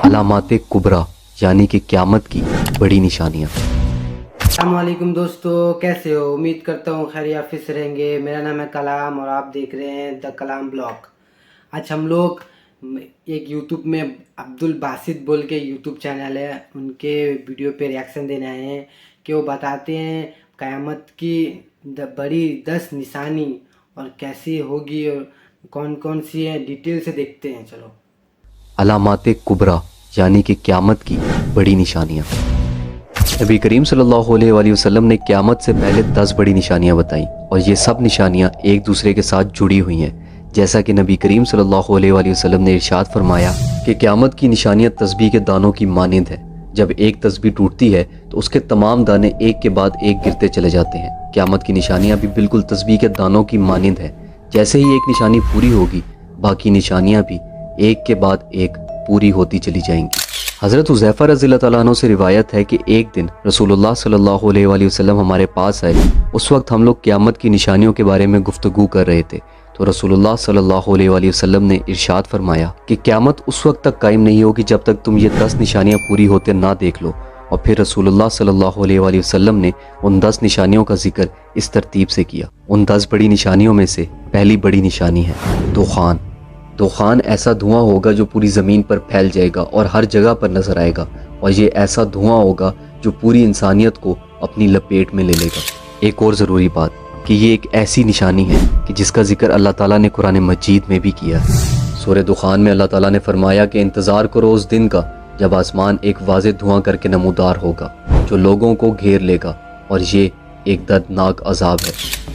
علامات کبریٰ یعنی کہ قیامت کی بڑی نشانیاں۔ السلام علیکم دوستو، کیسے ہو؟ امید کرتا ہوں خیریت سے رہیں گے۔ میرا نام ہے کلام اور آپ دیکھ رہے ہیں دا کلام بلاگ۔ آج ہم لوگ ایک یوٹیوب میں عبد الباسط بول کے یوٹیوب چینل ہے، ان کے ویڈیو پہ ریاکشن دینے آئے ہیں کہ وہ بتاتے ہیں قیامت کی بڑی 10 نشانی اور کیسی ہوگی اور کون کون سی ہیں، ڈیٹیل سے دیکھتے ہیں۔ چلو، علامات کبریٰ یعنی کہ قیامت کی بڑی نشانیاں۔ نبی کریم صلی اللہ علیہ وآلہ وسلم نے قیامت سے پہلے 10 بڑی نشانیاں بتائیں اور یہ سب نشانیاں ایک دوسرے کے ساتھ جڑی ہوئی ہیں، جیسا کہ نبی کریم صلی اللہ علیہ وآلہ وسلم نے ارشاد فرمایا کہ قیامت کی نشانیاں تسبیح کے دانوں کی مانند ہیں۔ جب ایک تسبیح ٹوٹتی ہے تو اس کے تمام دانے ایک کے بعد ایک گرتے چلے جاتے ہیں۔ قیامت کی نشانیاں بھی بالکل تسبیح کے دانوں کی مانند ہیں۔ جیسے ہی ایک نشانی پوری ہوگی، باقی نشانیاں بھی ایک کے بعد ایک پوری ہوتی چلی جائیں گی۔ حضرت حذیفہ رضی اللہ تعالیٰ عنہ سے روایت ہے کہ ایک دن رسول اللہ صلی اللہ علیہ وآلہ وسلم ہمارے پاس آئے۔ اس وقت ہم لوگ قیامت کی نشانیوں کے بارے میں گفتگو کر رہے تھے تو رسول اللہ صلی اللہ علیہ وآلہ وسلم نے ارشاد فرمایا کہ قیامت اس وقت تک قائم نہیں ہوگی جب تک تم یہ 10 نشانیاں پوری ہوتے نہ دیکھ لو۔ اور پھر رسول اللہ صلی اللہ علیہ وآلہ وسلم نے ان 10 نشانیوں کا ذکر اس ترتیب سے کیا۔ ان 10 بڑی نشانیوں میں سے پہلی بڑی نشانی ہے دخان۔ دخان ایسا دھواں ہوگا جو پوری زمین پر پھیل جائے گا اور ہر جگہ پر نظر آئے گا، اور یہ ایسا دھواں ہوگا جو پوری انسانیت کو اپنی لپیٹ میں لے لے گا۔ ایک اور ضروری بات کہ یہ ایک ایسی نشانی ہے کہ جس کا ذکر اللہ تعالیٰ نے قرآن مجید میں بھی کیا ہے۔ سورہ دخان میں اللہ تعالیٰ نے فرمایا کہ انتظار کرو اس دن کا جب آسمان ایک واضح دھواں کر کے نمودار ہوگا جو لوگوں کو گھیر لے گا، اور یہ ایک دردناک عذاب ہے۔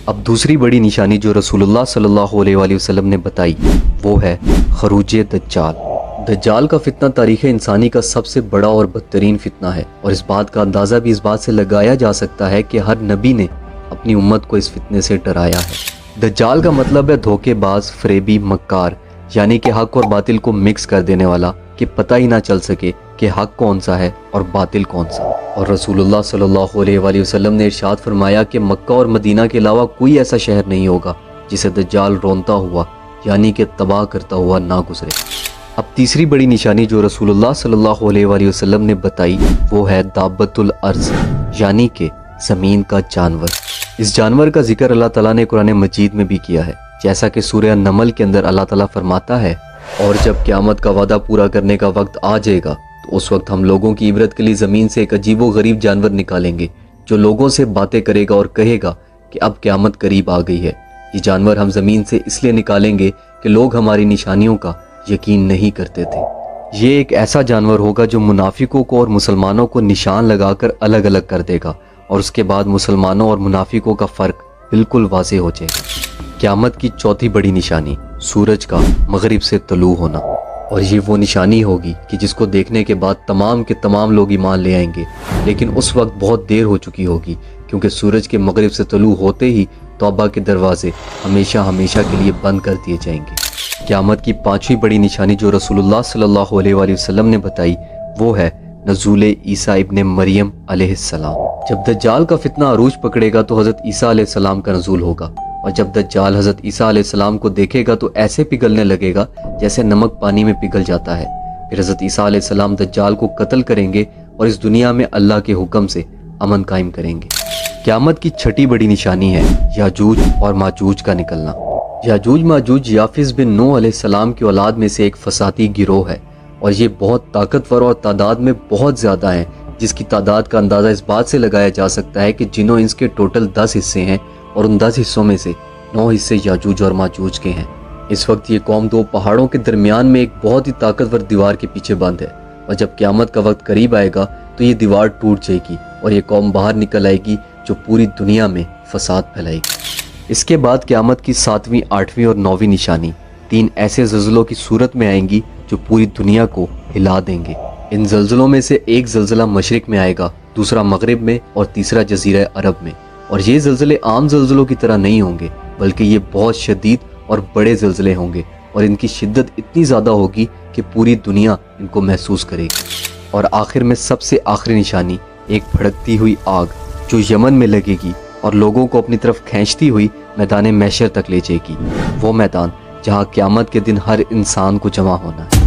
اب دوسری بڑی نشانی جو رسول اللہ صلی اللہ علیہ وآلہ وسلم نے بتائی وہ ہے خروج دجال۔ دجال کا فتنہ تاریخ انسانی کا سب سے بڑا اور بدترین فتنہ ہے، اور اس بات کا اندازہ بھی اس بات سے لگایا جا سکتا ہے کہ ہر نبی نے اپنی امت کو اس فتنے سے ڈرایا ہے۔ دجال کا مطلب ہے دھوکے باز، فریبی، مکار، یعنی کہ حق اور باطل کو مکس کر دینے والا، کہ پتہ ہی نہ چل سکے کہ حق کون سا ہے اور باطل کون سا۔ اور رسول اللہ صلی اللہ علیہ وآلہ وسلم نے ارشاد فرمایا کہ مکہ اور مدینہ کے علاوہ کوئی ایسا شہر نہیں ہوگا جسے دجال رونتا ہوا یعنی کہ تباہ کرتا ہوا نہ گزرے۔ اب تیسری بڑی نشانی جو رسول اللہ صلی اللہ علیہ وآلہ وسلم نے بتائی وہ ہے دابۃ الارض یعنی کہ زمین کا جانور۔ اس جانور کا ذکر اللہ تعالیٰ نے قرآن مجید میں بھی کیا ہے، جیسا کہ سورہ نمل کے اندر اللہ تعالیٰ فرماتا ہے، اور جب قیامت کا وعدہ پورا کرنے کا وقت آ جائے گا تو اس وقت ہم لوگوں کی عبرت کے لیے زمین سے ایک عجیب و غریب جانور نکالیں گے جو لوگوں سے باتیں کرے گا اور کہے گا کہ اب قیامت قریب آ گئی ہے۔ یہ جانور ہم زمین سے اس لیے نکالیں گے کہ لوگ ہماری نشانیوں کا یقین نہیں کرتے تھے۔ یہ ایک ایسا جانور ہوگا جو منافقوں کو اور مسلمانوں کو نشان لگا کر الگ الگ کر دے گا، اور اس کے بعد مسلمانوں اور منافقوں کا فرق بالکل واضح ہو جائے گا۔ قیامت کی چوتھی بڑی نشانی سورج کا مغرب سے طلوع ہونا، اور یہ وہ نشانی ہوگی کہ جس کو دیکھنے کے بعد تمام کے تمام لوگ ایمان لے آئیں گے، لیکن اس وقت بہت دیر ہو چکی ہوگی، کیونکہ سورج کے مغرب سے طلوع ہوتے ہی توبہ کے دروازے ہمیشہ ہمیشہ کے لیے بند کر دیے جائیں گے۔ قیامت کی پانچویں بڑی نشانی جو رسول اللہ صلی اللہ علیہ وآلہ وسلم نے بتائی وہ ہے نزول عیسیٰ ابن مریم علیہ السلام۔ جب دجال کا فتنہ عروج پکڑے گا تو حضرت عیسیٰ علیہ السلام کا نزول ہوگا، اور جب دجال حضرت عیسیٰ علیہ السلام کو دیکھے گا تو ایسے پگھلنے لگے گا جیسے نمک پانی میں پگھل جاتا ہے۔ پھر حضرت عیسیٰ علیہ السلام دجال کو قتل کریں گے اور اس دنیا میں اللہ کے حکم سے امن قائم کریں گے۔ قیامت کی چھٹی بڑی نشانی ہے یاجوج اور ماجوج کا نکلنا۔ یاجوج ماجوج یافس بن نوح علیہ السلام کی اولاد میں سے ایک فسادی گروہ ہے، اور یہ بہت طاقتور اور تعداد میں بہت زیادہ ہیں، جس کی تعداد کا اندازہ اس بات سے لگایا جا سکتا ہے کہ جنوں انس کے ٹوٹل 10 حصے ہیں، اور ان 10 حصوں میں سے 9 حصے یاجوج اور ماجوج کے ہیں۔ اس وقت یہ قوم 2 پہاڑوں کے درمیان میں ایک بہت ہی طاقتور دیوار کے پیچھے بند ہے، اور جب قیامت کا وقت قریب آئے گا تو یہ دیوار ٹوٹ جائے گی اور یہ قوم باہر نکل آئے گی جو پوری دنیا میں فساد پھیلائے گی۔ اس کے بعد قیامت کی 7ویں، 8ویں اور 9ویں نشانی 3 ایسے زلزلوں کی صورت میں آئیں گی جو پوری دنیا کو ہلا دیں گے۔ ان زلزلوں میں سے ایک زلزلہ مشرق میں آئے گا، دوسرا مغرب میں اور تیسرا جزیرہ عرب میں۔ اور یہ زلزلے عام زلزلوں کی طرح نہیں ہوں گے، بلکہ یہ بہت شدید اور بڑے زلزلے ہوں گے، اور ان کی شدت اتنی زیادہ ہوگی کہ پوری دنیا ان کو محسوس کرے گی۔ اور آخر میں سب سے آخری نشانی ایک بھڑکتی ہوئی آگ جو یمن میں لگے گی اور لوگوں کو اپنی طرف کھینچتی ہوئی میدان محشر تک لے جائے گی، وہ میدان جہاں قیامت کے دن ہر انسان کو جمع ہونا ہے۔